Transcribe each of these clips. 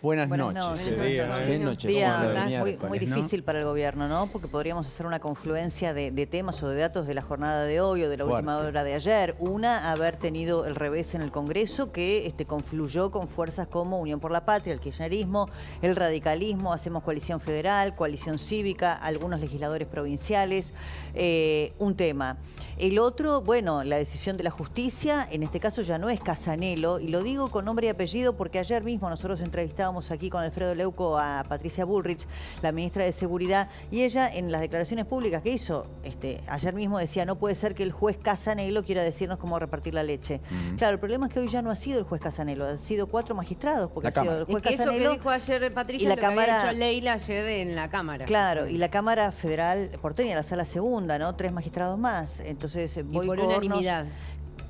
Buenas Buenas noches. noches. Buenas noches. Día muy Miércoles, ¿no? difícil para el gobierno, ¿no? Porque podríamos hacer una confluencia de temas o de datos de la jornada de hoy o de la última hora de ayer. Una, haber tenido el revés en el Congreso que confluyó con fuerzas como Unión por la Patria, el kirchnerismo, el radicalismo, Hacemos Coalición Federal, Coalición Cívica, algunos legisladores provinciales. Un tema. El otro, bueno, la decisión de la justicia, en este caso ya no es Casanelo, y lo digo con nombre y apellido porque ayer mismo nosotros entrevistábamos aquí con Alfredo Leuco a Patricia Bullrich, la ministra de Seguridad, y ella en las declaraciones públicas que hizo, ayer mismo decía, no puede ser que el juez Casanelo quiera decirnos cómo repartir la leche. Claro, el problema es que hoy ya no ha sido el juez Casanelo, han sido 4 magistrados, porque ha sido el juez Casanelo. Eso que dijo ayer Patricia, y la lo Cámara, que había hecho Leila ayer en la Cámara. Claro, y la Cámara Federal porteña, la Sala Segunda, ¿no? 3 magistrados más. Entonces, Boico, por unanimidad.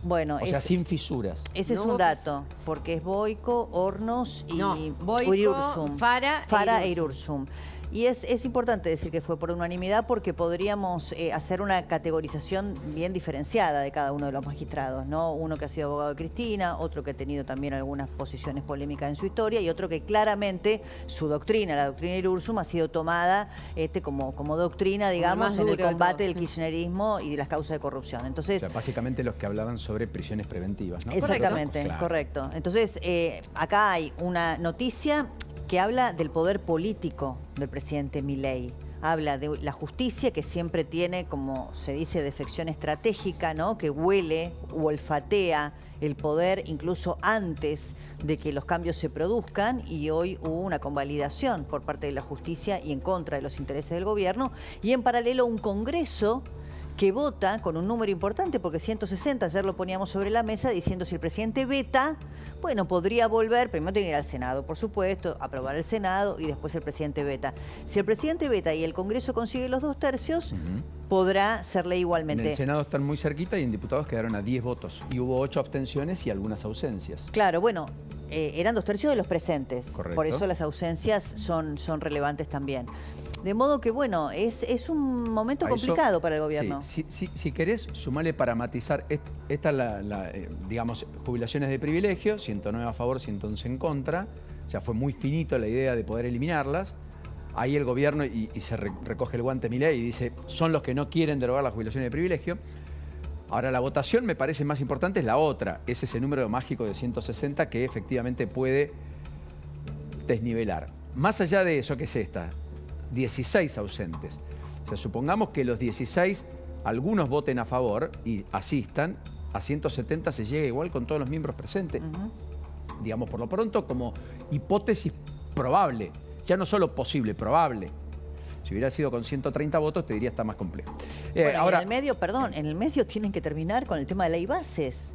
Bueno, o sea, sin fisuras. Ese es un dato, porque es Boico, Hornos y Boico, Fara e Irursum. Y es importante decir que fue por unanimidad porque podríamos hacer una categorización bien diferenciada de cada uno de los magistrados, ¿no? Uno que ha sido abogado de Cristina, otro que ha tenido también algunas posiciones polémicas en su historia y otro que claramente su doctrina, la doctrina Irursum, ha sido tomada como doctrina, digamos, en el combate del kirchnerismo y de las causas de corrupción. Entonces, o sea, básicamente los que hablaban sobre prisiones preventivas, ¿no? Exactamente, correcto. Entonces, acá hay una noticia que habla del poder político del presidente Milei. Habla de la justicia que siempre tiene, como se dice, defección estratégica, ¿no? Que huele u olfatea el poder incluso antes de que los cambios se produzcan, y hoy hubo una convalidación por parte de la justicia y en contra de los intereses del gobierno, y en paralelo un Congreso que vota con un número importante, porque 160, ayer lo poníamos sobre la mesa, diciendo si el presidente veta, bueno, podría volver, primero tiene que ir al Senado, por supuesto, aprobar el Senado y después el presidente veta. Si el presidente veta y el Congreso consigue los 2/3, podrá ser ley igualmente. En el Senado están muy cerquita y en diputados quedaron a 10 votos. Y hubo 8 abstenciones y algunas ausencias. Claro, bueno, eran 2/3 de los presentes. Correcto. Por eso las ausencias son relevantes también. De modo que, bueno, es un momento complicado para el gobierno. Sí, si querés, sumale para matizar, esta es digamos, jubilaciones de privilegio, 109 a favor, 111 en contra. Ya fue muy finito la idea de poder eliminarlas. Ahí el gobierno, y se recoge el guante Milei y dice, son los que no quieren derogar las jubilaciones de privilegio. Ahora, la votación me parece más importante es la otra. Es ese número mágico de 160 que efectivamente puede desnivelar. Más allá de eso, ¿qué es esta? 16 ausentes. O sea, supongamos que los 16, algunos voten a favor y asistan, a 170 se llega igual con todos los miembros presentes. Digamos, por lo pronto, como hipótesis probable. Ya no solo posible, probable. Si hubiera sido con 130 votos, te diría está más complejo. Bueno, ahora, en el medio tienen que terminar con el tema de ley bases.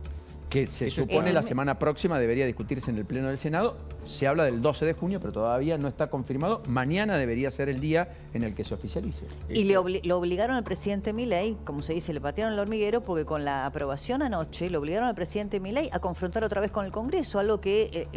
Que se supone la semana próxima debería discutirse en el Pleno del Senado. Se habla del 12 de junio, pero todavía no está confirmado. Mañana debería ser el día en el que se oficialice. Y lo obligaron al presidente Milei, como se dice, le patearon el hormiguero, porque con la aprobación anoche, le obligaron al presidente Milei a confrontar otra vez con el Congreso, algo que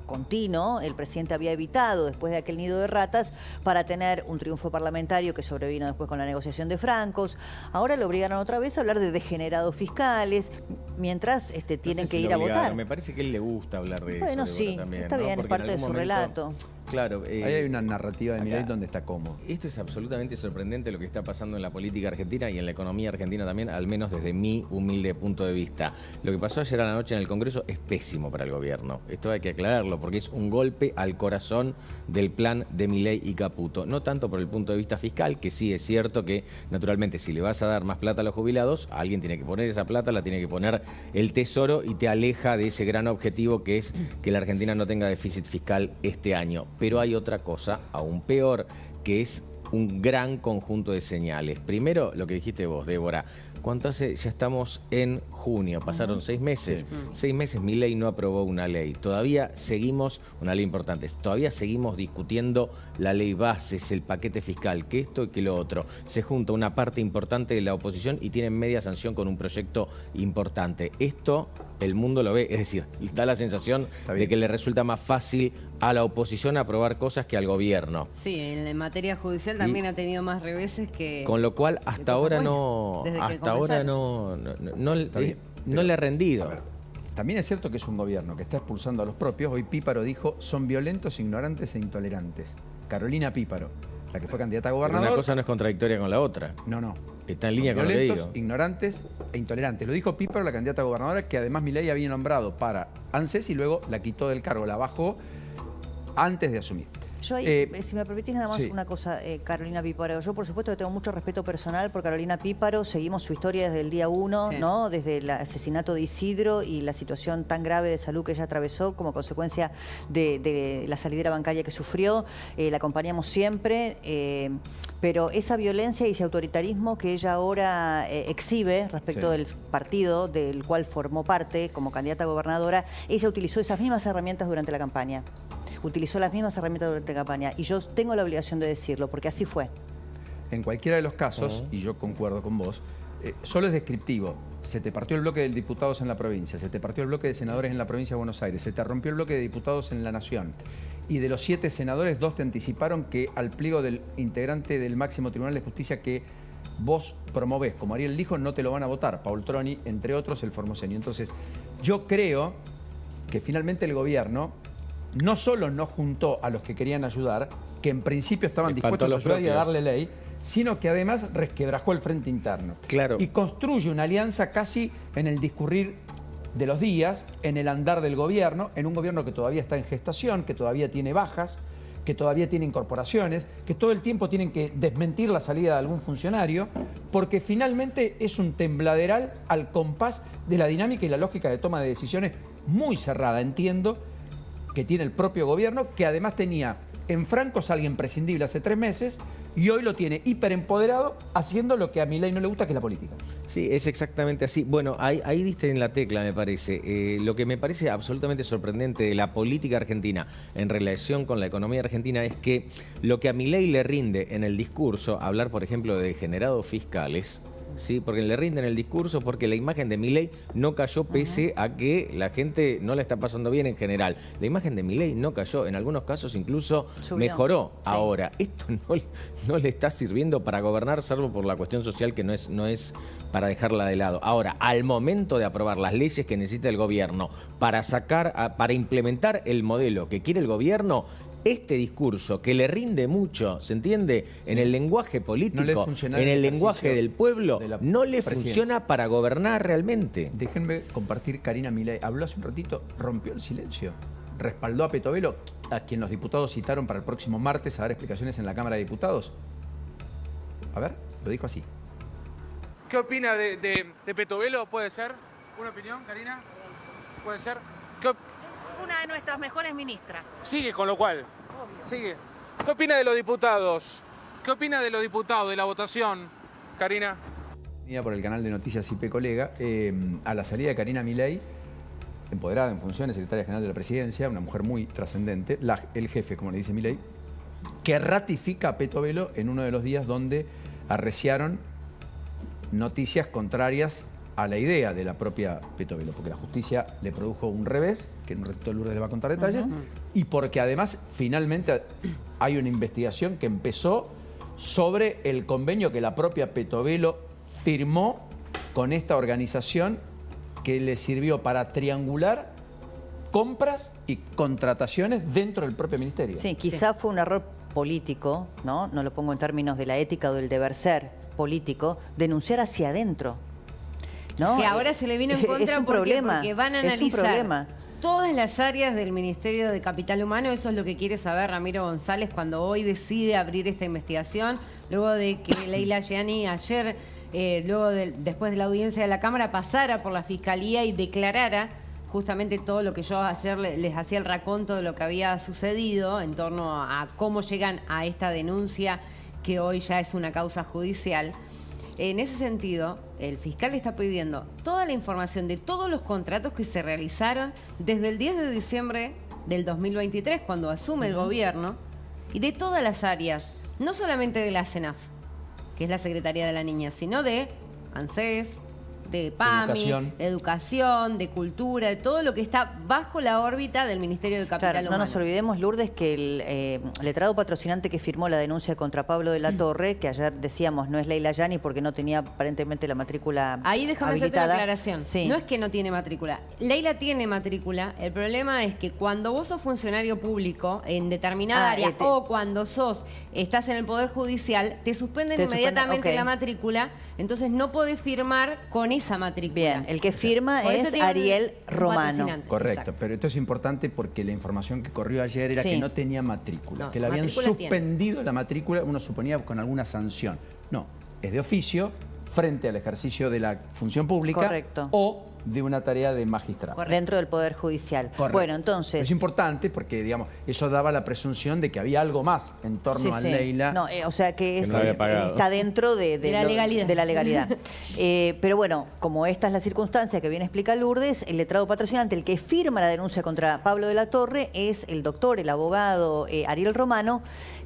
con Tino, el presidente había evitado después de aquel nido de ratas, para tener un triunfo parlamentario que sobrevino después con la negociación de francos. Ahora lo obligaron otra vez a hablar de degenerados fiscales, mientras tienen que ir a votar. Me parece que a él le gusta hablar de eso. Bueno, sí, también, está bien, es parte de su relato. Claro. Ahí hay una narrativa de Milei donde está cómodo. Esto es absolutamente sorprendente lo que está pasando en la política argentina y en la economía argentina también, al menos desde mi humilde punto de vista. Lo que pasó ayer a la noche en el Congreso es pésimo para el gobierno. Esto hay que aclararlo porque es un golpe al corazón del plan de Milei y Caputo. No tanto por el punto de vista fiscal, que sí es cierto que naturalmente si le vas a dar más plata a los jubilados, alguien tiene que poner esa plata, la tiene que poner el Tesoro y te aleja de ese gran objetivo que es que la Argentina no tenga déficit fiscal este año. Pero hay otra cosa aún peor, que es un gran conjunto de señales. Primero, lo que dijiste vos, Débora. ¿Cuánto hace? Ya estamos en junio, pasaron 6 meses. 6 meses Milei no aprobó una ley. Todavía seguimos, una ley importante, todavía seguimos discutiendo la ley bases, el paquete fiscal, que esto y que lo otro. Se junta una parte importante de la oposición y tienen media sanción con un proyecto importante. Esto el mundo lo ve, es decir, da la sensación de que le resulta más fácil a la oposición aprobar cosas que al gobierno. Sí, en materia judicial también ha tenido más reveses que... Con lo cual, hasta ahora no le ha rendido. también es cierto que es un gobierno que está expulsando a los propios. Hoy Píparo dijo, son violentos, ignorantes e intolerantes. Carolina Píparo, la que fue candidata a Pero gobernador. una cosa no es contradictoria con la otra. No. Está en línea con lo que Violentos, digo. ignorantes e intolerantes. Lo dijo Píparo, la candidata a gobernadora, que además Milei había nombrado para ANSES y luego la quitó del cargo, la bajó antes de asumir. Yo ahí, si me permitís nada más sí. una cosa, Carolina Píparo. Yo por supuesto que tengo mucho respeto personal por Carolina Píparo. Seguimos su historia desde el día 1, Sí. ¿no? Desde el asesinato de Isidro y la situación tan grave de salud que ella atravesó como consecuencia de la salidera bancaria que sufrió. La acompañamos siempre, pero esa violencia y ese autoritarismo que ella ahora exhibe respecto Sí. del partido del cual formó parte como candidata a gobernadora, ella utilizó esas mismas herramientas durante la campaña. Utilizó las mismas herramientas durante la campaña y yo tengo la obligación de decirlo porque así fue. En cualquiera de los casos, y yo concuerdo con vos, solo es descriptivo. Se te partió el bloque de diputados en la provincia, se te partió el bloque de senadores en la provincia de Buenos Aires, se te rompió el bloque de diputados en la Nación. Y de los 7 senadores, 2 te anticiparon que al pliego del integrante del máximo tribunal de justicia que vos promovés, como Ariel dijo, no te lo van a votar. Paul Troni, entre otros, el formoseño. Entonces, yo creo que finalmente el gobierno no solo no juntó a los que querían ayudar, que en principio estaban Espantó dispuestos a a los ayudar y a propios. darle ley, sino que además resquebrajó el frente interno. Claro. Y construye una alianza casi en el discurrir de los días, en el andar del gobierno, en un gobierno que todavía está en gestación, que todavía tiene bajas, que todavía tiene incorporaciones, que todo el tiempo tienen que desmentir la salida de algún funcionario, porque finalmente es un tembladeral al compás de la dinámica y la lógica de toma de decisiones muy cerrada, entiendo, que tiene el propio gobierno, que además tenía en francos a alguien prescindible hace 3 meses y hoy lo tiene hiperempoderado haciendo lo que a Milei no le gusta, que es la política. Sí, es exactamente así. Bueno, ahí diste en la tecla, me parece. Lo que me parece absolutamente sorprendente de la política argentina en relación con la economía argentina es que lo que a Milei le rinde en el discurso, hablar, por ejemplo, de degenerados fiscales, ¿sí? Porque le rinden el discurso porque la imagen de Milei no cayó pese a que la gente no la está pasando bien en general. La imagen de Milei no cayó, en algunos casos incluso Subió. mejoró. Sí. Ahora, esto no le está sirviendo para gobernar, salvo por la cuestión social que no es para dejarla de lado. Ahora, al momento de aprobar las leyes que necesita el gobierno para implementar el modelo que quiere el gobierno, este discurso que le rinde mucho, ¿se entiende? Sí. En el lenguaje político, No le funciona en el el lenguaje del pueblo, de la no le presidencia. funciona para gobernar realmente. Déjenme compartir, Karina Milei habló hace un ratito, rompió el silencio, respaldó a Petovelo, a quien los diputados citaron para el próximo martes a dar explicaciones en la Cámara de Diputados. A ver, lo dijo así. ¿Qué opina de Petovelo? ¿Puede ser? ¿Una opinión, Karina? ¿Puede ser? Una de nuestras mejores ministras. Sigue con lo cual. Sigue. ¿Qué opina de los diputados? ¿Qué opina de los diputados, de la votación, Karina? Venida por el canal de noticias IP Colega, a la salida de Karina Milei, empoderada en funciones, secretaria general de la presidencia, una mujer muy trascendente, el jefe, como le dice Milei, que ratifica a Petovelo en uno de los días donde arreciaron noticias contrarias a la idea de la propia Petovelo, porque la justicia le produjo un revés, que en un ratito Lourdes le va a contar detalles, y porque además finalmente hay una investigación que empezó sobre el convenio que la propia Petovelo firmó con esta organización que le sirvió para triangular compras y contrataciones dentro del propio ministerio. Sí, quizá fue un error político, ¿no? No lo pongo en términos de la ética o del deber ser político, denunciar hacia adentro. ¿No? Que ahora se le vino en contra es un porque problema, van a es un analizar problema. todas las áreas del Ministerio de Capital Humano. Eso es lo que quiere saber Ramiro González cuando hoy decide abrir esta investigación, luego de que Leila Gianni ayer, después de la audiencia de la Cámara, pasara por la Fiscalía y declarara justamente todo lo que yo ayer les hacía el raconto de lo que había sucedido en torno a cómo llegan a esta denuncia que hoy ya es una causa judicial. En ese sentido, el fiscal está pidiendo toda la información de todos los contratos que se realizaron desde el 10 de diciembre del 2023, cuando asume el gobierno, y de todas las áreas, no solamente de la CENAF, que es la Secretaría de la Niña, sino de ANSES, de PAMI, Educación. de educación, de cultura, de todo lo que está bajo la órbita del Ministerio de Capital Claro, no Humano. nos olvidemos, Lourdes, que el letrado patrocinante que firmó la denuncia contra Pablo de la Torre, que ayer decíamos no es Leila Yani porque no tenía aparentemente la matrícula Ahí déjame hacerte habilitada. una aclaración. Sí. No es que no tiene matrícula. Leila tiene matrícula. El problema es que cuando vos sos funcionario público en determinada área o cuando estás en el Poder Judicial, te suspenden inmediatamente la matrícula, entonces no podés firmar con esa matrícula. Bien, el que firma Por eso es tiene Ariel un Romano. patrocinante. Correcto, Exacto. pero esto es importante porque la información que corrió ayer era Sí. que no tenía matrícula, No, que le habían matrícula tiene. suspendido la matrícula, uno suponía con alguna sanción. No, es de oficio frente al ejercicio de la función pública Correcto. o de una tarea de magistrado. Correcto. Dentro del Poder Judicial. Correcto. Bueno, entonces... Es importante porque, digamos, eso daba la presunción de que había algo más en torno a Leila. No, o sea que, Que no había pagado. está dentro de la legalidad. De la legalidad. Pero bueno, como esta es la circunstancia que bien explica Lourdes, el letrado patrocinante, el que firma la denuncia contra Pablo de la Torre, es el doctor, el abogado Ariel Romano,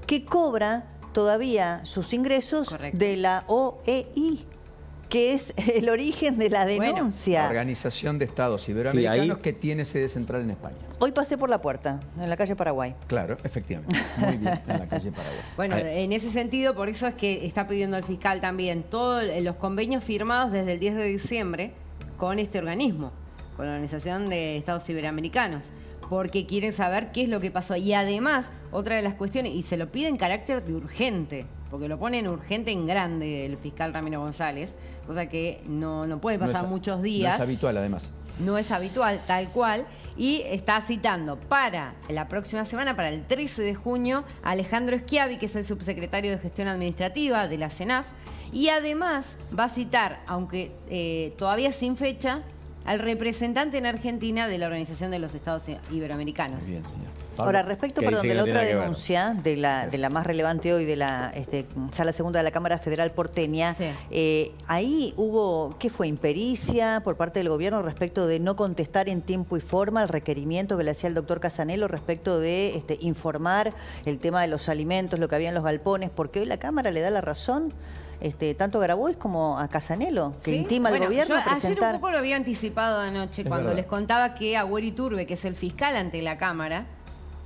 que cobra todavía sus ingresos Correcto. de la OEI, que es el origen de la Bueno, denuncia. Organización de Estados Iberoamericanos Sí, ahí- que tiene sede central en España. Hoy pasé por la puerta, en la calle Paraguay. Claro, efectivamente. Muy bien, en la calle Paraguay. Bueno, Ahí. en ese sentido, por eso es que está pidiendo al fiscal también todos los convenios firmados desde el 10 de diciembre con este organismo, con la Organización de Estados Iberoamericanos, porque quieren saber qué es lo que pasó. Y además, otra de las cuestiones, y se lo pide en carácter de urgente, porque lo ponen urgente en grande el fiscal Ramiro González, cosa que no puede pasar muchos días. No es habitual, además. No es habitual, tal cual, y está citando para la próxima semana, para el 13 de junio, a Alejandro Schiavi, que es el subsecretario de Gestión Administrativa de la CENAF, y además va a citar, aunque todavía sin fecha, al representante en Argentina de la Organización de los Estados Iberoamericanos. Muy bien, señor. Pablo. Ahora, respecto, Que perdón, dice de que la no tiene otra nada que ver. denuncia, de la más relevante hoy de la Sala Segunda de la Cámara Federal porteña, Sí. ahí hubo, ¿qué fue? Impericia por parte del gobierno respecto de no contestar en tiempo y forma al requerimiento que le hacía el doctor Casanelo respecto de informar el tema de los alimentos, lo que había en los galpones, porque hoy la Cámara le da la razón tanto a Grabois como a Casanelo, que ¿Sí? intima al Bueno, gobierno yo a presentar... ayer un poco lo había anticipado anoche Es cuando verdad. les contaba que Agüero Iturbe, que es el fiscal ante la Cámara,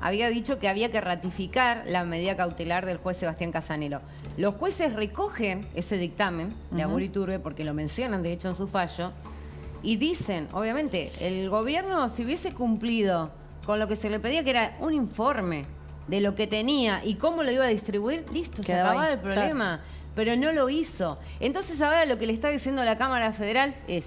había dicho que había que ratificar la medida cautelar del juez Sebastián Casanelo. Los jueces recogen ese dictamen de Agüero Iturbe, porque lo mencionan de hecho en su fallo, y dicen, obviamente, el gobierno si hubiese cumplido con lo que se le pedía, que era un informe de lo que tenía y cómo lo iba a distribuir, listo, se Quedaba acababa ahí, el problema. Pero no lo hizo. Entonces ahora lo que le está diciendo la Cámara Federal es,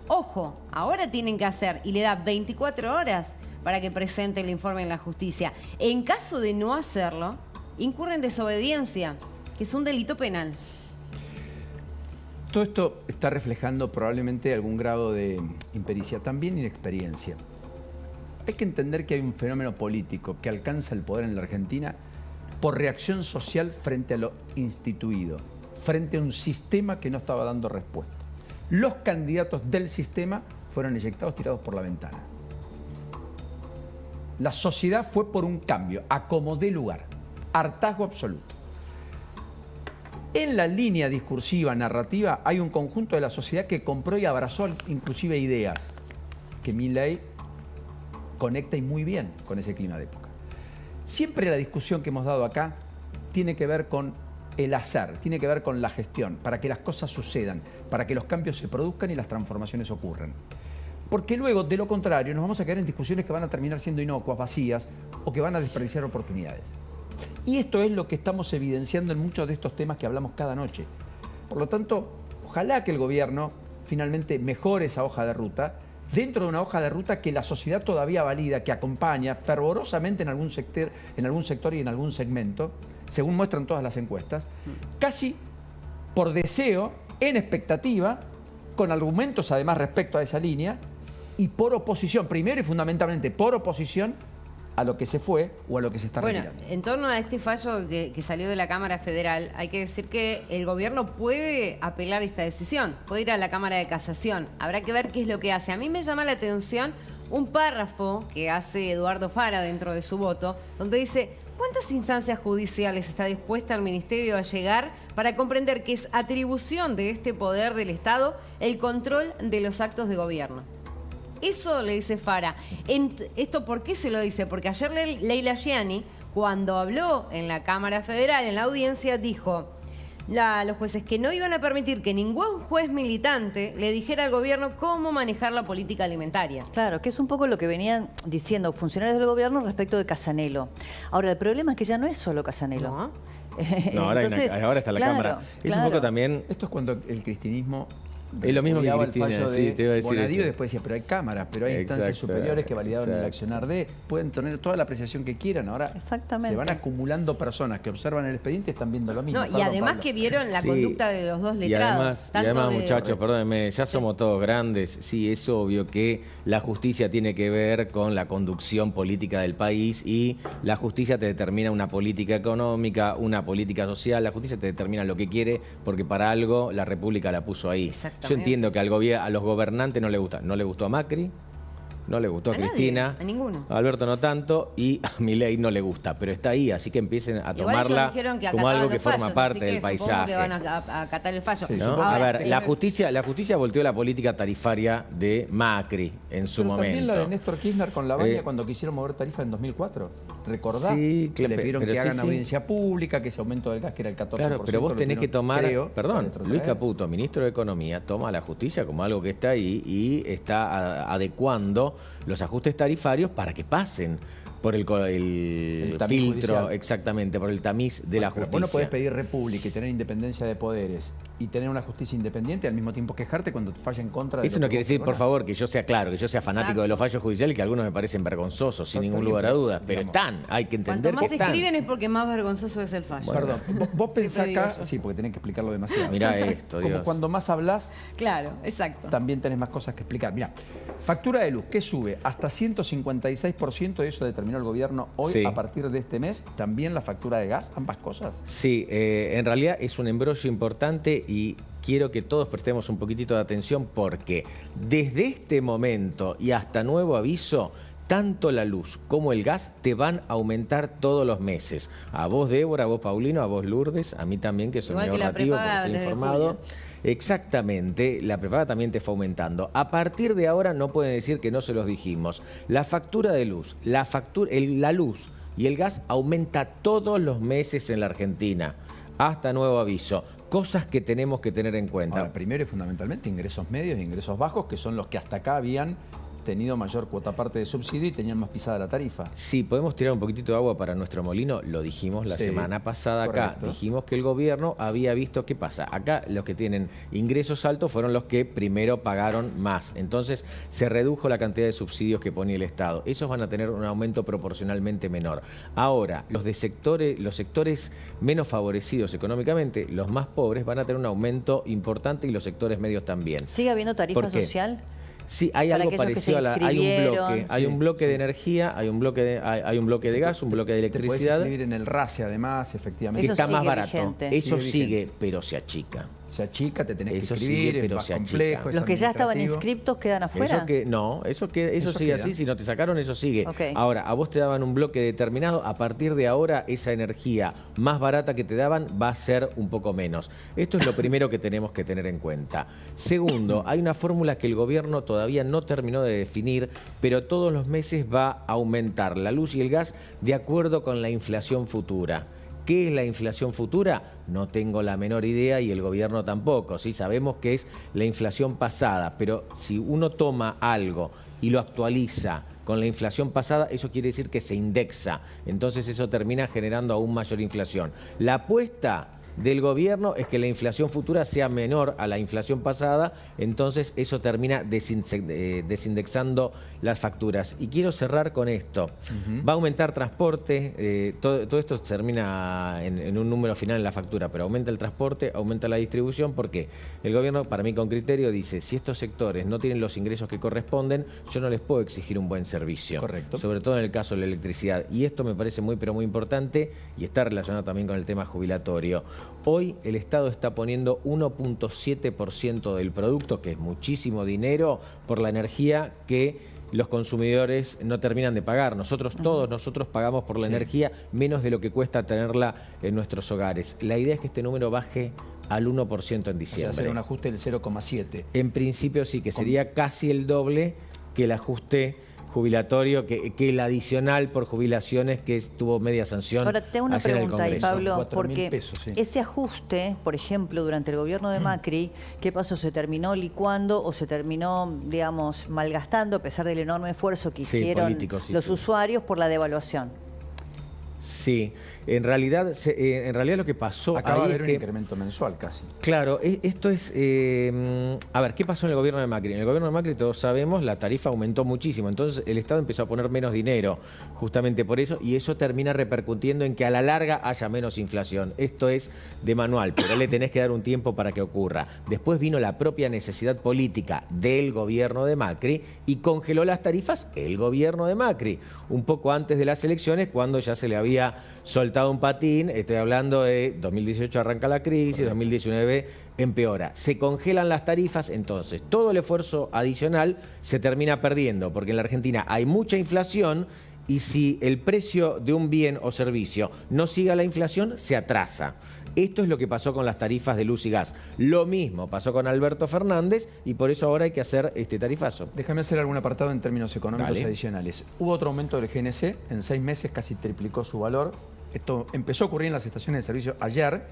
ojo, ahora tienen que hacer, y le da 24 horas para que presente el informe en la justicia. En caso de no hacerlo, incurre en desobediencia, que es un delito penal. Todo esto está reflejando probablemente algún grado de impericia, también inexperiencia. Hay que entender que hay un fenómeno político que alcanza el poder en la Argentina por reacción social frente a lo instituido, frente a un sistema que no estaba dando respuesta. Los candidatos del sistema fueron eyectados, tirados por la ventana. La sociedad fue por un cambio, a como dé lugar, hartazgo absoluto. En la línea discursiva, narrativa, hay un conjunto de la sociedad que compró y abrazó inclusive ideas que Milei conecta y muy bien con ese clima de época. Siempre la discusión que hemos dado acá tiene que ver con el hacer, tiene que ver con la gestión, para que las cosas sucedan, para que los cambios se produzcan y las transformaciones ocurran. Porque luego, de lo contrario, nos vamos a quedar en discusiones que van a terminar siendo inocuas, vacías, o que van a desperdiciar oportunidades. Y esto es lo que estamos evidenciando en muchos de estos temas que hablamos cada noche. Por lo tanto, ojalá que el gobierno finalmente mejore esa hoja de ruta, dentro de una hoja de ruta que la sociedad todavía valida, que acompaña fervorosamente en algún sector y en algún segmento, según muestran todas las encuestas, casi por deseo, en expectativa, con argumentos además respecto a esa línea, y por oposición, primero y fundamentalmente por oposición a lo que se fue o a lo que se está retirando. En torno a este fallo que salió de la Cámara Federal, hay que decir que el gobierno puede apelar esta decisión, puede ir a la Cámara de Casación. Habrá que ver qué es lo que hace. A mí me llama la atención un párrafo que hace Eduardo Fara dentro de su voto, donde dice, ¿Cuántas instancias judiciales está dispuesta el Ministerio a llegar para comprender que es atribución de este poder del Estado el control de los actos de gobierno? Eso le dice Fara. ¿Esto por qué se lo dice? Porque ayer Leyla Gianni, cuando habló en la Cámara Federal, en la audiencia, dijo los jueces que no iban a permitir que ningún juez militante le dijera al gobierno cómo manejar la política alimentaria. Claro, que es un poco lo que venían diciendo funcionarios del gobierno respecto de Casanelo. Ahora, el problema es que ya no es solo Casanelo. ¿No? No, ahora está la Cámara. Es un poco también... Esto es cuando el cristinismo... Es lo mismo que Cristina, el fallo sí, de te iba a decir Bonadío, eso. y después decía, pero hay cámaras, pero hay instancias Exacto, superiores que validaron el exacto. accionar de, pueden tener toda la apreciación que quieran. Ahora Exactamente. se van acumulando personas que observan el expediente y están viendo lo mismo. No, y Perdón, además Pablo. que vieron la Sí, conducta de los dos y letrados. además, de- muchachos, perdónenme, ya somos todos grandes. Sí, es obvio que la justicia tiene que ver con la conducción política del país y la justicia te determina una política económica, una política social. La justicia te determina lo que quiere porque para algo la República la puso ahí. Exactamente. Yo entiendo que a los gobernantes no les gusta. No le gustó a Macri. No le gustó a nadie, Cristina, a ninguno. a Alberto no tanto, y a Milei no le gusta, pero está ahí, así que empiecen a Igual tomarla ellos dijeron que como acataban algo que los forma fallos, parte así del que supongo paisaje. que van a acatar el fallo. Sí, ¿No? supongo. A ver, la pero- justicia volteó la política tarifaria de Macri en su Pero momento. también la de Néstor Kirchner con la Baña Eh, cuando quisieron mover tarifa en 2004. ¿Recordá? Sí, que le pidieron pero que sí, hagan sí. audiencia pública, que ese aumento del gas, que era el 14%. Claro, pero vos lo tenés que tuvieron, tomar, creo, perdón, para retrotraer. Luis Caputo, ministro de Economía, toma a la justicia como algo que está ahí y está adecuando los ajustes tarifarios para que pasen por el tamiz filtro, judicial. exactamente, por el tamiz de la Pero justicia. vos no podés pedir república y tener independencia de poderes y tener una justicia independiente y al mismo tiempo quejarte cuando te falla en contra de Eso lo no que quiere vos decir, por pregonás. favor, que yo sea claro, que yo sea fanático de los fallos judiciales, que algunos me parecen vergonzosos, sin Está ningún bien, lugar a pero, dudas, pero digamos, están, hay que Cuanto entender más que están. escriben es porque más vergonzoso es el fallo. Perdón, vos pensás Siempre acá, digo yo. sí, porque tenés que explicarlo demasiado. Mirá esto, Como Dios. cuando más hablas, Claro, exacto. también tenés más cosas que explicar. Mira, factura de luz, ¿qué sube? Hasta 156%, y eso determinó el gobierno hoy Sí. a partir de este mes. También la factura de gas, ambas cosas. Sí, en realidad es un embrollo importante y quiero que todos prestemos un poquitito de atención porque desde este momento y hasta nuevo aviso, tanto la luz como el gas te van a aumentar todos los meses. A vos, Débora, a vos, Paulino, a vos, Lourdes, a mí también, que soy Igual muy que la ahorrativo prepaga porque estoy desde informado. julio. Exactamente, la prepaga también te fue aumentando. A partir de ahora no pueden decir que no se los dijimos. La factura de luz, la luz y el gas aumenta todos los meses en la Argentina, hasta nuevo aviso. Cosas que tenemos que tener en cuenta. Ahora, primero y fundamentalmente ingresos medios e ingresos bajos, que son los que hasta acá habían tenido mayor cuota parte de subsidio y tenían más pisada la tarifa. Sí, podemos tirar un poquitito de agua para nuestro molino, lo dijimos la Sí, semana pasada acá. correcto. Dijimos que el gobierno había visto qué pasa. Acá los que tienen ingresos altos fueron los que primero pagaron más. Entonces se redujo la cantidad de subsidios que ponía el Estado. Esos van a tener un aumento proporcionalmente menor. Ahora, los sectores menos favorecidos económicamente, los más pobres, van a tener un aumento importante y los sectores medios también. ¿Sigue habiendo tarifa ¿Por qué? social? Sí, hay Para algo aquellos que parecido se a hay un inscribieron. bloque, hay un bloque de energía, hay un bloque de gas, un bloque de Te podés electricidad inscribir en el RACE además, que efectivamente. Eso está más sigue barato. vigente. Eso Sigue sigue, vigente. pero se achica. Se achica, te tenés Eso que inscribir, sigue, pero es más se achica. complejo, es ¿Los que ya estaban administrativo. inscriptos quedan afuera? Eso Eso sigue queda. así, si no te sacaron, eso sigue. Ok. Ahora, a vos te daban un bloque determinado, a partir de ahora esa energía más barata que te daban va a ser un poco menos. Esto es lo primero que tenemos que tener en cuenta. Segundo, hay una fórmula que el gobierno todavía no terminó de definir, pero todos los meses va a aumentar la luz y el gas de acuerdo con la inflación futura. ¿Qué es la inflación futura? No tengo la menor idea y el gobierno tampoco. ¿Sí? Sabemos que es la inflación pasada, pero si uno toma algo y lo actualiza con la inflación pasada, eso quiere decir que se indexa. Entonces eso termina generando aún mayor inflación. La apuesta del gobierno es que la inflación futura sea menor a la inflación pasada, entonces eso termina desindexando las facturas. Y quiero cerrar con esto. Va a aumentar transporte, todo esto termina en un número final en la factura, pero aumenta el transporte, aumenta la distribución, porque el gobierno, para mí con criterio, dice, si estos sectores no tienen los ingresos que corresponden, yo no les puedo exigir un buen servicio. Correcto. Sobre todo en el caso de la electricidad. Y esto me parece muy, pero muy importante y está relacionado también con el tema jubilatorio. Hoy el Estado está poniendo 1.7% del producto, que es muchísimo dinero, por la energía que los consumidores no terminan de pagar. Todos nosotros pagamos por la energía menos de lo que cuesta tenerla en nuestros hogares. La idea es que este número baje al 1% en diciembre. O sea, hacer un ajuste del 0,7. En principio sí, que sería casi el doble que el ajuste jubilatorio, que el adicional por jubilaciones que tuvo media sanción. Ahora, tengo una pregunta ahí, Pablo, 4.000 porque pesos, sí. ese ajuste, por ejemplo, durante el gobierno de Macri, ¿qué pasó? ¿Se terminó licuando o se terminó, digamos, malgastando a pesar del enorme esfuerzo que hicieron los usuarios por la devaluación? Sí, en realidad lo que pasó acaba de ahí haber es un que, incremento mensual casi. claro, esto es... a ver, ¿qué pasó en el gobierno de Macri? En el gobierno de Macri, todos sabemos, la tarifa aumentó muchísimo. Entonces el Estado empezó a poner menos dinero justamente por eso, y eso termina repercutiendo en que a la larga haya menos inflación. Esto es de manual, pero le tenés que dar un tiempo para que ocurra. Después vino la propia necesidad política del gobierno de Macri y congeló las tarifas el gobierno de Macri, un poco antes de las elecciones, cuando ya se le había soltado un patín. Estoy hablando de 2018 arranca la crisis, 2019 empeora. Se congelan las tarifas, entonces todo el esfuerzo adicional se termina perdiendo, porque en la Argentina hay mucha inflación y si el precio de un bien o servicio no sigue a la inflación, se atrasa. Esto es lo que pasó con las tarifas de luz y gas. Lo mismo pasó con Alberto Fernández y por eso ahora hay que hacer este tarifazo. Déjame hacer algún apartado en términos económicos Dale. adicionales. Hubo otro aumento del GNC, en 6 meses casi triplicó su valor. Esto empezó a ocurrir en las estaciones de servicio ayer.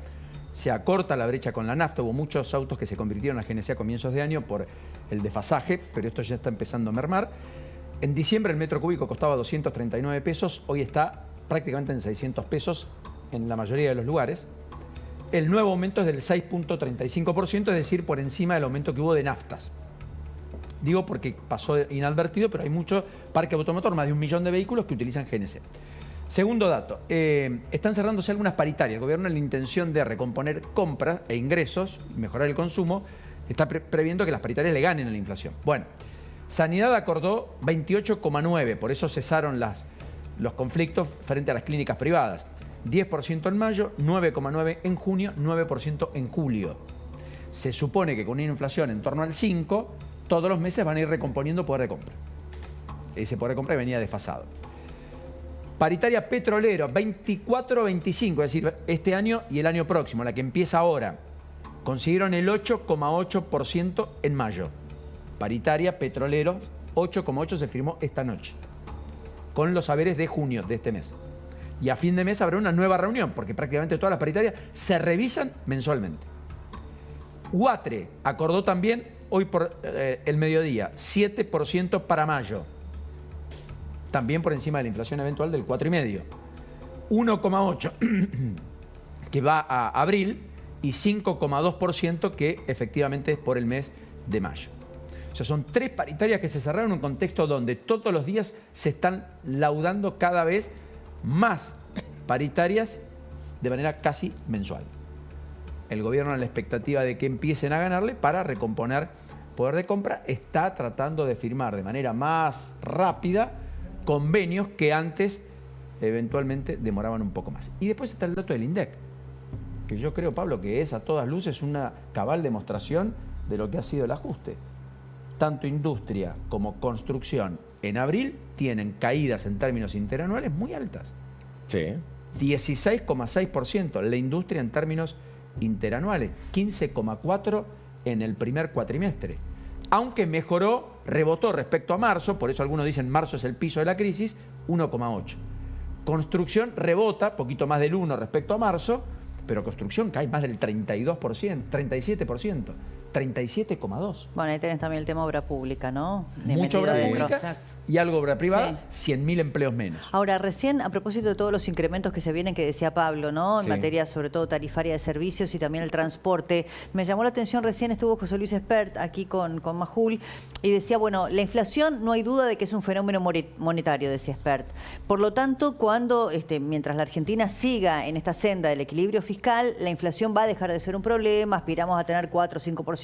Se acorta la brecha con la nafta. Hubo muchos autos que se convirtieron a GNC a comienzos de año por el desfasaje, pero esto ya está empezando a mermar. En diciembre el metro cúbico costaba 239 pesos, hoy está prácticamente en 600 pesos en la mayoría de los lugares. El nuevo aumento es del 6.35%, es decir, por encima del aumento que hubo de naftas. Digo porque pasó inadvertido, pero hay mucho parque automotor, más de 1 millón de vehículos que utilizan GNC. Segundo dato, están cerrándose algunas paritarias. El gobierno, en la intención de recomponer compras e ingresos y mejorar el consumo, está previendo que las paritarias le ganen a la inflación. Bueno, Sanidad acordó 28,9, por eso cesaron los conflictos frente a las clínicas privadas. 10% en mayo, 9,9% en junio, 9% en julio. Se supone que con una inflación en torno al 5%, todos los meses van a ir recomponiendo poder de compra. Ese poder de compra venía desfasado. Paritaria petrolero, 24-25, es decir, este año y el año próximo, la que empieza ahora. Consiguieron el 8,8% en mayo. Paritaria petrolero, 8,8% se firmó esta noche, con los saberes de junio de este mes. Y a fin de mes habrá una nueva reunión, porque prácticamente todas las paritarias se revisan mensualmente. UATRE acordó también hoy por el mediodía, 7% para mayo. También por encima de la inflación eventual del 4,5%. 1,8% que va a abril y 5,2% que efectivamente es por el mes de mayo. O sea, son 3 paritarias que se cerraron en un contexto donde todos los días se están laudando cada vez más paritarias de manera casi mensual. El gobierno, en la expectativa de que empiecen a ganarle para recomponer poder de compra, está tratando de firmar de manera más rápida convenios que antes eventualmente demoraban un poco más. Y después está el dato del INDEC, que yo creo, Pablo, que es a todas luces una cabal demostración de lo que ha sido el ajuste. Tanto industria como construcción en abril tienen caídas en términos interanuales muy altas. Sí. 16,6% la industria en términos interanuales, 15,4% en el primer cuatrimestre. Aunque mejoró, rebotó respecto a marzo, por eso algunos dicen marzo es el piso de la crisis, 1,8%. Construcción rebota, poquito más del 1% respecto a marzo, pero construcción cae más del 32%, 37%. 37,2%. Bueno, ahí tenés también el tema obra pública, ¿no? Mucha obra Dentro. pública y algo obra privada, 100.000 empleos menos. Ahora, recién, a propósito de todos los incrementos que se vienen, que decía Pablo, ¿no? En Sí. materia, sobre todo, tarifaria de servicios y también el transporte. Me llamó la atención, recién estuvo José Luis Espert aquí con Majul y decía, bueno, la inflación no hay duda de que es un fenómeno monetario, decía Espert. Por lo tanto, mientras la Argentina siga en esta senda del equilibrio fiscal, la inflación va a dejar de ser un problema, aspiramos a tener 4 o 5%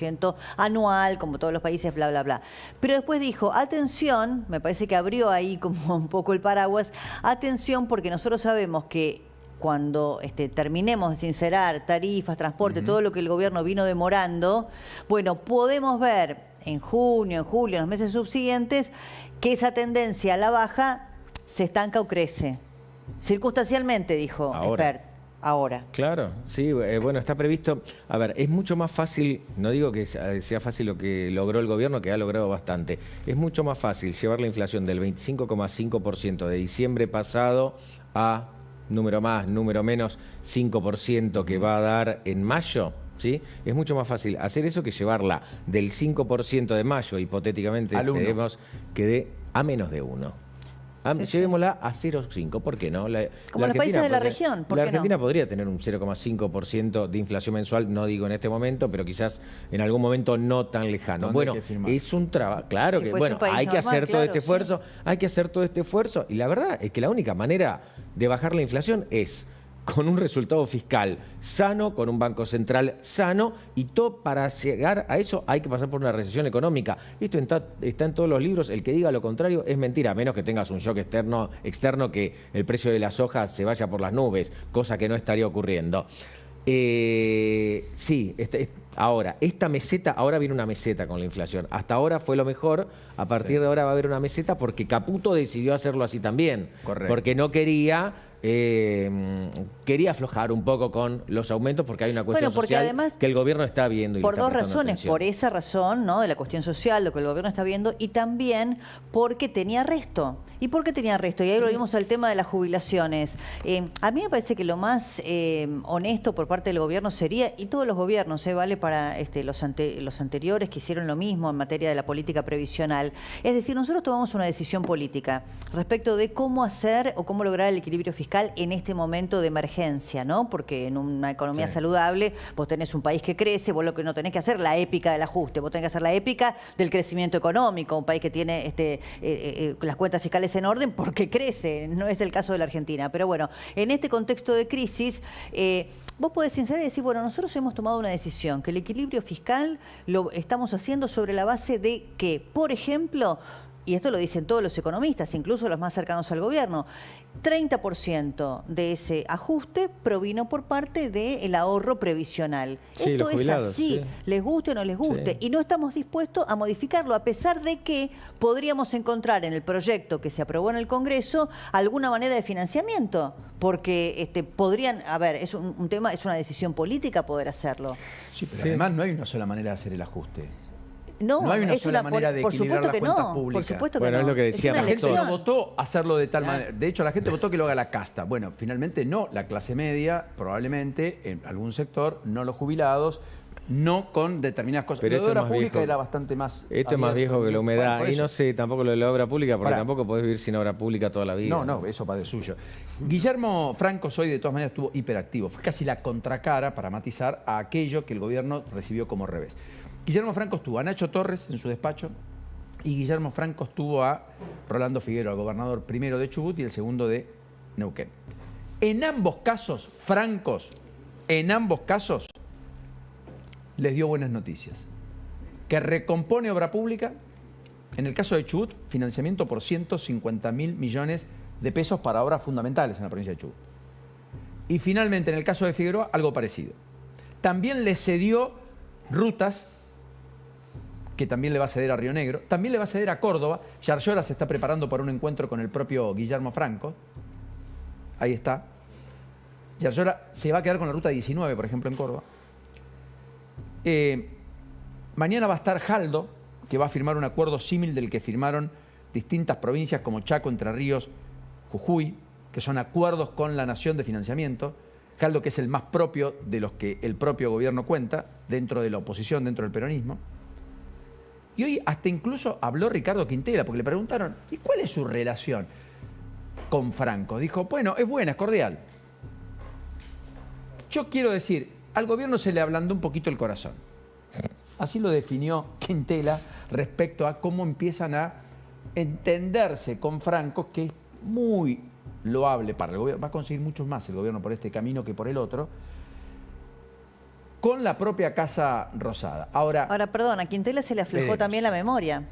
anual, como todos los países, bla, bla, bla. Pero después dijo, atención, me parece que abrió ahí como un poco el paraguas, atención porque nosotros sabemos que cuando terminemos de sincerar tarifas, transporte, todo lo que el gobierno vino demorando, bueno, podemos ver en junio, en julio, en los meses subsiguientes, que esa tendencia a la baja se estanca o crece. Circunstancialmente, dijo Expert. Ahora. Claro, sí, bueno, está previsto. A ver, es mucho más fácil, no digo que sea fácil lo que logró el gobierno, que ha logrado bastante. Es mucho más fácil llevar la inflación del 25,5% de diciembre pasado a número más, número menos 5% que va a dar en mayo. ¿Sí? Es mucho más fácil hacer eso que llevarla del 5% de mayo, hipotéticamente, esperemos que dé a menos de 1. Llevémosla a 0,5, ¿por qué no? Como los países de la región, ¿por qué no? La Argentina podría tener un 0,5% de inflación mensual, no digo en este momento, pero quizás en algún momento no tan lejano. Bueno, es un trabajo, claro que, bueno, hay que hacer todo este esfuerzo, hay que hacer todo este esfuerzo, y la verdad es que la única manera de bajar la inflación es con un resultado fiscal sano, con un banco central sano, y todo para llegar a eso hay que pasar por una recesión económica. Esto está en todos los libros, el que diga lo contrario es mentira, a menos que tengas un shock externo que el precio de las hojas se vaya por las nubes, cosa que no estaría ocurriendo. Sí, ahora viene una meseta con la inflación. Hasta ahora fue lo mejor, a partir de ahora va a haber una meseta porque Caputo decidió hacerlo así también. Correcto. Porque no quería aflojar un poco con los aumentos porque hay una cuestión social además, que el gobierno está viendo. Y por está dos razones, atención. por esa razón, ¿no?, de la cuestión social, lo que el gobierno está viendo, y también porque tenía resto. ¿Y por qué tenía resto? Y ahí volvimos al tema de las jubilaciones. A mí me parece que lo más honesto por parte del gobierno sería, y todos los gobiernos, vale para los anteriores que hicieron lo mismo en materia de la política previsional, es decir, nosotros tomamos una decisión política respecto de cómo hacer o cómo lograr el equilibrio fiscal en este momento de emergencia, ¿no? Porque en una economía saludable vos tenés un país que crece, vos lo que no tenés que hacer la épica del ajuste, vos tenés que hacer la épica del crecimiento económico, un país que tiene las cuentas fiscales en orden porque crece, no es el caso de la Argentina. Pero bueno, en este contexto de crisis, vos podés sinceramente decir, bueno, nosotros hemos tomado una decisión, que el equilibrio fiscal lo estamos haciendo sobre la base de que, por ejemplo, y esto lo dicen todos los economistas, incluso los más cercanos al gobierno, 30% de ese ajuste provino por parte del ahorro previsional. Sí, esto es así, sí. Les guste o no les guste, y no estamos dispuestos a modificarlo, a pesar de que podríamos encontrar en el proyecto que se aprobó en el Congreso alguna manera de financiamiento, porque podrían, a ver, es un tema, es una decisión política poder hacerlo. Sí, pero además no hay una sola manera de hacer el ajuste. No hay una sola manera de equilibrar las cuentas públicas. Por supuesto que bueno, no. es lo que decía la gente no votó hacerlo de tal manera. De hecho, la gente votó que lo haga la casta. Bueno, finalmente no. La clase media, probablemente, en algún sector, no los jubilados, no con determinadas cosas. Pero lo de obra pública era bastante más... Esto es más viejo que la humedad. Y no sé tampoco lo de la obra pública, porque tampoco podés vivir sin obra pública toda la vida. No, eso va de suyo. Guillermo Franco hoy, de todas maneras, estuvo hiperactivo. Fue casi la contracara, para matizar, a aquello que el gobierno recibió como revés. Guillermo Franco estuvo a Nacho Torres en su despacho y Guillermo Franco estuvo a Rolando Figueroa, el gobernador primero de Chubut y el segundo de Neuquén. En ambos casos, Francos, les dio buenas noticias. Que recompone obra pública, en el caso de Chubut, financiamiento por 150.000 millones de pesos para obras fundamentales en la provincia de Chubut. Y finalmente, en el caso de Figueroa, algo parecido. También le cedió rutas, que también le va a ceder a Río Negro, también le va a ceder a Córdoba. Yarlora se está preparando para un encuentro con el propio Guillermo Franco. Ahí está. Yarlora se va a quedar con la ruta 19, por ejemplo, en Córdoba. Mañana va a estar Jaldo, que va a firmar un acuerdo símil del que firmaron distintas provincias como Chaco, Entre Ríos, Jujuy, que son acuerdos con la nación de financiamiento. Jaldo, que es el más propio de los que el propio gobierno cuenta, dentro de la oposición, dentro del peronismo. Y hoy hasta incluso habló Ricardo Quintela, porque le preguntaron, ¿y cuál es su relación con Franco? Dijo, bueno, es buena, es cordial. Yo quiero decir, al gobierno se le ablandó un poquito el corazón. Así lo definió Quintela respecto a cómo empiezan a entenderse con Franco, que es muy loable para el gobierno. Va a conseguir muchos más el gobierno por este camino que por el otro, con la propia Casa Rosada. Ahora, perdón, a Quintela se le aflojó también la memoria.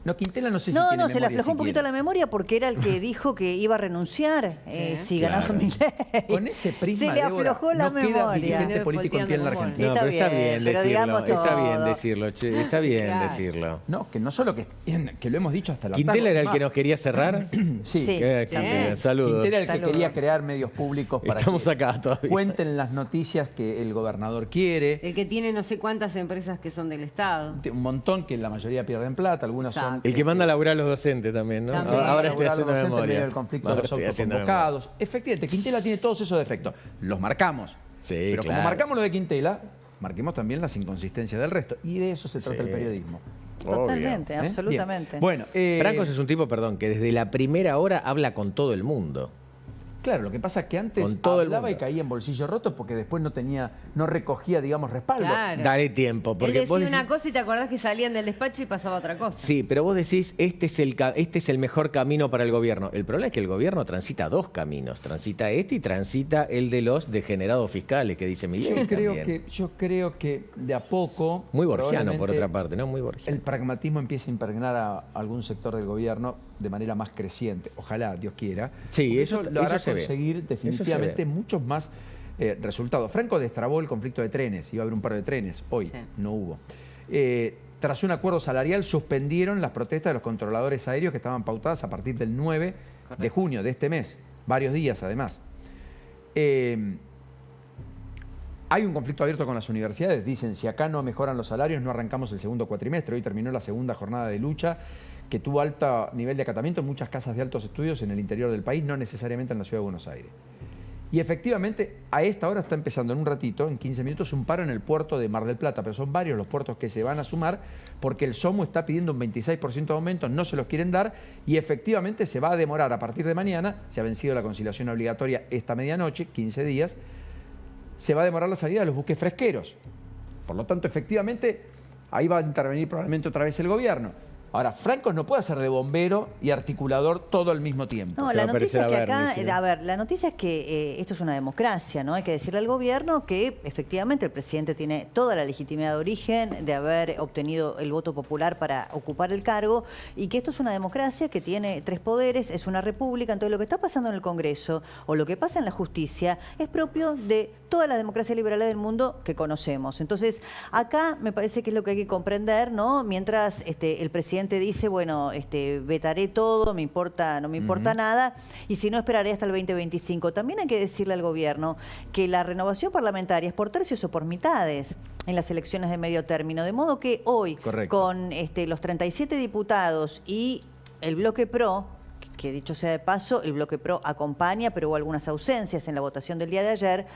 No, Quintela no sé si No, tiene no, se le memoria aflojó un poquito siquiera. la memoria porque era el que dijo que iba a renunciar si ganaba Claro. Milei. Con ese prisma, se le Débora, aflojó la no queda memoria. dirigente político en pie en la Argentina. No, Está pero está bien, bien pero decirlo, digamos está bien todo. decirlo, che, está bien Claro. decirlo. No, que no solo que lo hemos dicho hasta la ¿Quintela era el más. que nos quería cerrar? Sí, Sí. Quintela, saludos. Quintela era el que Saludos. quería crear medios públicos para Estamos que acá todavía. cuenten las noticias que el gobernador quiere. El que tiene no sé cuántas empresas que son del Estado. Un montón que la mayoría pierden plata, algunas son... Exacto. El que manda a laburar a los docentes también, ¿no? También. Ahora estoy laburar haciendo docente en medio memoria. del conflicto Ahora de los estoy haciendo memoria. autoconvocados. Efectivamente, Quintela tiene todos esos defectos. Los marcamos. Sí, Pero claro. como marcamos lo de Quintela, marquemos también las inconsistencias del resto. Y de eso se trata Sí. el periodismo. Totalmente, ¿eh? absolutamente. Bien. Bueno, Francos es un tipo, perdón, que desde la primera hora habla con todo el mundo. claro, lo que pasa es que antes Con todo el hablaba y mundo. caía en bolsillo roto porque después no recogía, digamos, respaldo. Claro. Dale tiempo. Él Porque decía vos decís- una cosa y te acordás que salían del despacho y pasaba otra cosa. Sí, pero vos decís, este es el mejor camino para el gobierno. El problema es que el gobierno transita dos caminos. Transita este y transita el de los degenerados fiscales, que dice Milei también. Yo creo que de a poco... Muy borgiano, por probablemente, otra parte, ¿no? Muy borgiano. El pragmatismo empieza a impregnar a algún sector del gobierno de manera más creciente. Ojalá, Dios quiera. Sí, Porque eso- lo hará eso se ve. conseguir Eso se definitivamente ve. muchos más resultados. Franco destrabó el conflicto de trenes. Iba a haber un par de trenes. Hoy Sí. no hubo. Tras un acuerdo salarial, suspendieron las protestas de los controladores aéreos que estaban pautadas a partir del 9 de junio de este mes. Varios días, además. Hay un conflicto abierto con las universidades. Dicen, si acá no mejoran los salarios, no arrancamos el segundo cuatrimestre. Hoy terminó la segunda jornada de lucha que tuvo alto nivel de acatamiento en muchas casas de altos estudios en el interior del país, no necesariamente en la ciudad de Buenos Aires. Y efectivamente, a esta hora está empezando en un ratito, en 15 minutos, un paro en el puerto de Mar del Plata, pero son varios los puertos que se van a sumar porque el SOMU está pidiendo un 26% de aumento, no se los quieren dar y efectivamente se va a demorar a partir de mañana, se ha vencido la conciliación obligatoria esta medianoche, 15 días, se va a demorar la salida de los buques fresqueros. Por lo tanto, efectivamente, ahí va a intervenir probablemente otra vez el gobierno. Ahora, Francos no puede hacer de bombero y articulador todo al mismo tiempo. No, Se la va a noticia es que parecer a acá, Bernie, sí. a ver, la noticia es que esto es una democracia, ¿no? Hay que decirle al gobierno que efectivamente el presidente tiene toda la legitimidad de origen de haber obtenido el voto popular para ocupar el cargo y que esto es una democracia que tiene tres poderes, es una república, entonces lo que está pasando en el Congreso o lo que pasa en la justicia es propio de todas las democracias liberales del mundo que conocemos. Entonces, acá me parece que es lo que hay que comprender, ¿no? Mientras el presidente dice, bueno, vetaré todo, no me importa nada, y si no esperaré hasta el 2025. También hay que decirle al gobierno que la renovación parlamentaria es por tercios o por mitades en las elecciones de medio término, de modo que hoy, Correcto. con los 37 diputados y el bloque PRO, que dicho sea de paso, el bloque PRO acompaña, pero hubo algunas ausencias en la votación del día de ayer,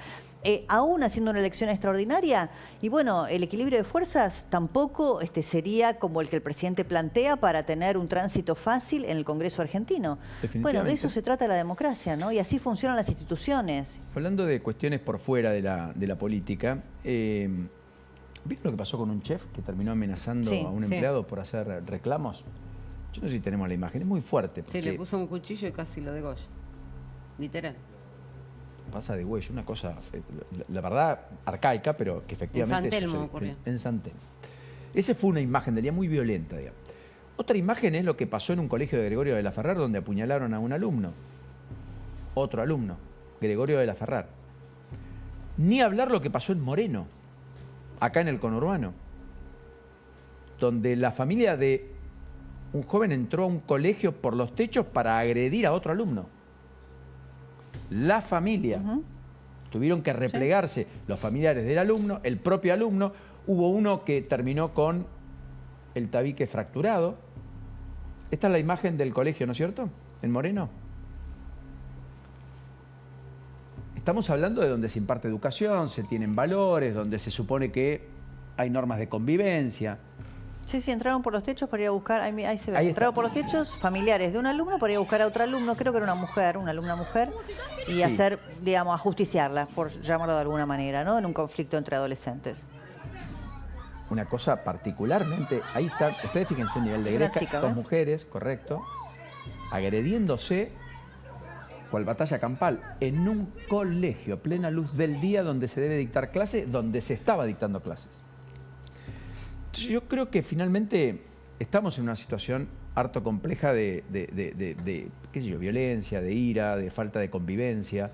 aún haciendo una elección extraordinaria, y bueno, el equilibrio de fuerzas tampoco sería como el que el presidente plantea para tener un tránsito fácil en el Congreso argentino. Bueno, de eso se trata la democracia, ¿no? Y así funcionan las instituciones. Hablando de cuestiones por fuera de la política, ¿vieron lo que pasó con un chef que terminó amenazando Sí, a un sí. empleado por hacer reclamos? Yo no sé si tenemos la imagen, es muy fuerte. Se Porque le puso un cuchillo y casi lo degolla. Literal. pasa de huello, una cosa, la verdad, arcaica, pero que efectivamente... En San Telmo sucede. ocurrió. En San Telmo. Esa fue una imagen del día muy violenta, digamos. Otra imagen es lo que pasó en un colegio de Gregorio de la Ferrer, donde apuñalaron a un alumno. Otro alumno, Gregorio de la Ferrer. Ni hablar lo que pasó en Moreno, acá en el conurbano, donde la familia de un joven entró a un colegio por los techos para agredir a otro alumno. La familia. Tuvieron que replegarse los familiares del alumno, el propio alumno. Hubo uno que terminó con el tabique fracturado. Esta es la imagen del colegio, ¿no es cierto? En Moreno. Estamos hablando de donde se imparte educación, se tienen valores, donde se supone que hay normas de convivencia. Sí, sí, entraron por los techos para ir a buscar, ahí se ve, Ahí está. entraron por los techos familiares de un alumno para ir a buscar a otro alumno, creo que era una alumna mujer, y Sí. hacer, digamos, ajusticiarla, por llamarlo de alguna manera, ¿no? En un conflicto entre adolescentes. Una cosa particularmente, ahí está, ustedes fíjense el nivel de Es una greca, chica, dos ¿ves? mujeres, correcto, agrediéndose cual batalla campal en un colegio a plena luz del día donde se debe dictar clases, donde se estaba dictando clases. Entonces yo creo que finalmente estamos en una situación harto compleja de qué sé yo, violencia, de ira, de falta de convivencia.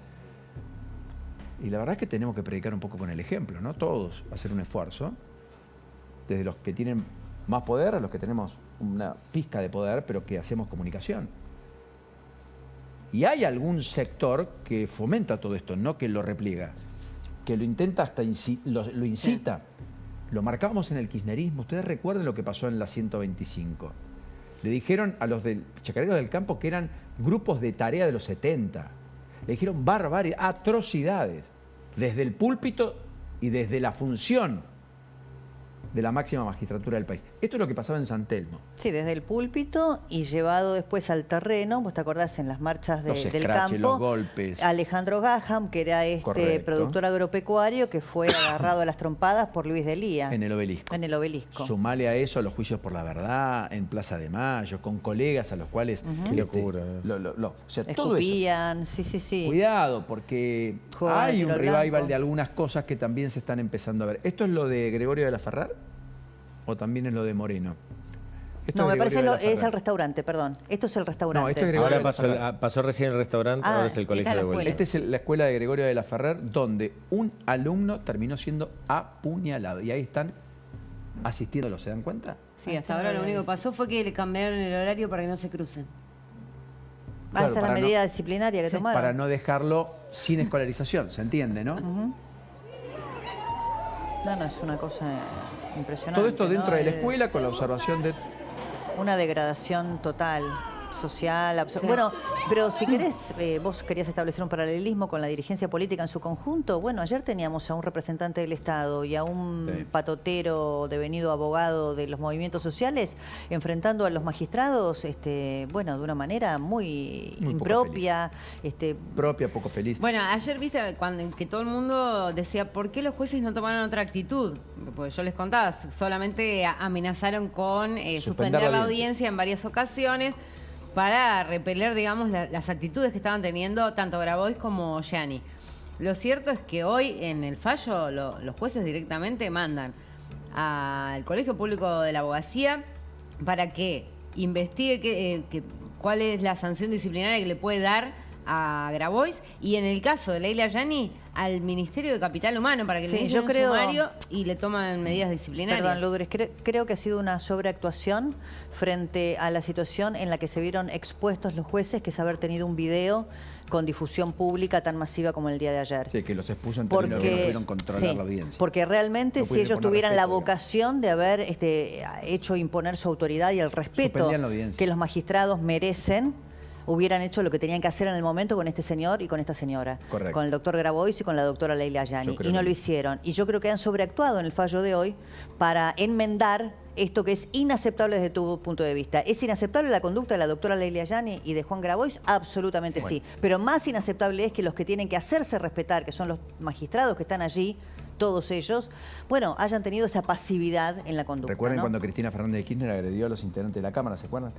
Y la verdad es que tenemos que predicar un poco con el ejemplo, ¿no? Todos hacer un esfuerzo, desde los que tienen más poder a los que tenemos una pizca de poder, pero que hacemos comunicación. Y hay algún sector que fomenta todo esto, no que lo repliega, que lo intenta hasta lo incita. Sí. Lo marcábamos en el kirchnerismo. Ustedes recuerden lo que pasó en la 125. Le dijeron a los del Chacareros del Campo que eran grupos de tarea de los 70. Le dijeron barbaridades, atrocidades, desde el púlpito y desde la función de la máxima magistratura del país. Esto es lo que pasaba en San Telmo. Sí, desde el púlpito y llevado después al terreno. Vos te acordás en las marchas del campo. Los golpes. Alejandro Gaham, que era productor agropecuario, que fue agarrado a las trompadas por Luis Delía. En el Obelisco. En el Obelisco. Sumale a eso los juicios por la verdad, en Plaza de Mayo, con colegas a los cuales... Qué locura. O sea, todo escupían, eso. Sí. Cuidado, porque hay un revival de algunas cosas que también se están empezando a ver. ¿Esto es lo de Gregorio de la Ferrer? ¿O también es lo de Moreno? No, me parece es el restaurante, perdón. Esto es el restaurante. No, esto es Gregorio ahora pasó recién el restaurante, ahora es el colegio de vuelta. Esta es la escuela de Gregorio de la Ferrer, donde un alumno terminó siendo apuñalado. Y ahí están asistiéndolo, ¿se dan cuenta? Sí, hasta ahora lo único que pasó fue que le cambiaron el horario para que no se crucen. Claro, esa es la medida disciplinaria que tomaron. Para no dejarlo sin escolarización, ¿se entiende, no? No, es una cosa impresionante. Todo esto dentro de la escuela con la observación de... Una degradación total, social. Sí. Bueno, pero si querés, vos querías establecer un paralelismo con la dirigencia política en su conjunto. Bueno, ayer teníamos a un representante del Estado y a un patotero devenido abogado de los movimientos sociales enfrentando a los magistrados, bueno, de una manera muy impropia. Propia, poco feliz. Bueno, ayer viste que todo el mundo decía, ¿por qué los jueces no tomaron otra actitud? Porque yo les contaba, solamente amenazaron con suspender la audiencia en varias ocasiones para repeler, digamos, las actitudes que estaban teniendo tanto Grabois como Gianni. Lo cierto es que hoy en el fallo los jueces directamente mandan al Colegio Público de la Abogacía para que investigue cuál es la sanción disciplinaria que le puede dar a Grabois, y en el caso de Leila Gianni al Ministerio de Capital Humano para que le den un sumario y le toman medidas disciplinarias. Perdón, Lourdes, creo que ha sido una sobreactuación frente a la situación en la que se vieron expuestos los jueces, que es haber tenido un video con difusión pública tan masiva como el día de ayer. Sí, que los expuso en términos que no pudieron controlar la audiencia. Porque realmente si ellos tuvieran la vocación de haber hecho imponer su autoridad y el respeto que los magistrados merecen, hubieran hecho lo que tenían que hacer en el momento con este señor y con esta señora. Correcto. Con el doctor Grabois y con la doctora Leila Gianni. Y no lo hicieron. Y yo creo que han sobreactuado en el fallo de hoy para enmendar esto que es inaceptable desde tu punto de vista. ¿Es inaceptable la conducta de la doctora Leila Gianni y de Juan Grabois? Absolutamente sí. Pero más inaceptable es que los que tienen que hacerse respetar, que son los magistrados que están allí, todos ellos, bueno, hayan tenido esa pasividad en la conducta. ¿Recuerdan cuando Cristina Fernández de Kirchner agredió a los integrantes de la Cámara? ¿Se acuerdan?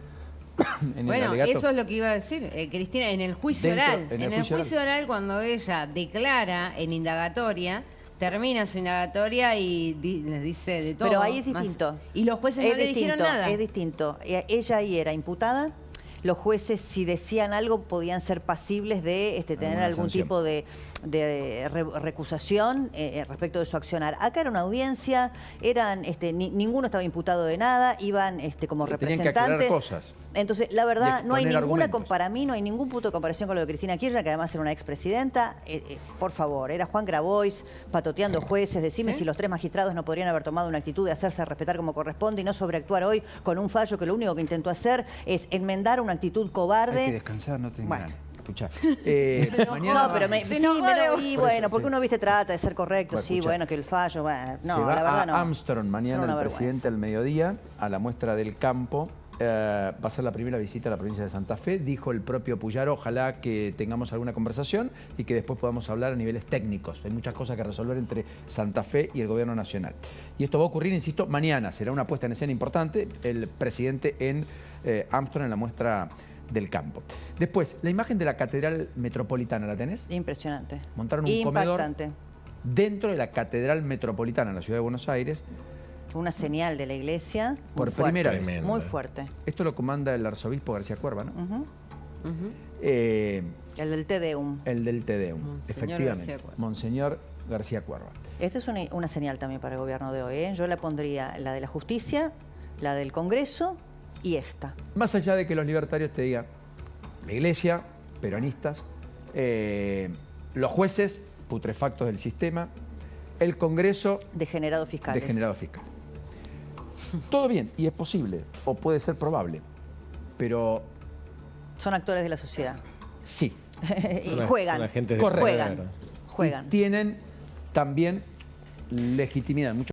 Bueno, eso es lo que iba a decir, Cristina, en el juicio oral. En el juicio oral, cuando ella declara en indagatoria, termina su indagatoria y les dice de todo. Pero ahí es distinto. Y los jueces no le dijeron nada. Es distinto. Ella ahí era imputada. Los jueces, si decían algo, podían ser pasibles de tener algún tipo de recusación respecto de su accionar. Acá era una audiencia, ninguno estaba imputado de nada, iban como representantes. Tenían que aclarar cosas. Entonces, la verdad, no hay ninguna para mí no hay ningún punto de comparación con lo de Cristina Kirchner, que además era una expresidenta. Por favor, era Juan Grabois patoteando jueces. Decime si los tres magistrados no podrían haber tomado una actitud de hacerse respetar como corresponde y no sobreactuar hoy con un fallo que lo único que intentó hacer es enmendar una actitud cobarde. Hay que descansar, no te engañes. Escuchá. Mañana no, pero bueno, porque uno trata de ser correcto, bueno, que el fallo, bueno, no, se va la verdad a Armstrong mañana el presidente al mediodía a la muestra del campo. Va a ser la primera visita a la provincia de Santa Fe, dijo el propio Puyaro. Ojalá que tengamos alguna conversación y que después podamos hablar a niveles técnicos. Hay muchas cosas que resolver entre Santa Fe y el gobierno nacional. Y esto va a ocurrir, insisto, mañana. Será una puesta en escena importante, el presidente en Armstrong en la muestra del campo. Después, la imagen de la Catedral Metropolitana, ¿la tenés? Impresionante. Montaron un comedor dentro de la Catedral Metropolitana en la ciudad de Buenos Aires. Fue una señal de la Iglesia Por muy fuerte, primera vez. Tremendo. muy fuerte. Esto lo comanda el arzobispo García Cuerva, ¿no? Ujú. Eh, El del Te Deum. el del Te Deum, Monseñor efectivamente. García Cuerva. Monseñor García Cuerva. Esta es una señal también para el gobierno de hoy, ¿eh? Yo la pondría la de la justicia, la del Congreso y esta. Más allá de que los libertarios te digan, la Iglesia, peronistas, los jueces, putrefactos del sistema, el Congreso, Degenerado fiscal. degenerado fiscal. Todo bien, y es posible, o puede ser probable, pero Son actores de la sociedad. sí. Y Son juegan. agentes de Correcto. Juegan. poder. Juegan. Tienen también legitimidad.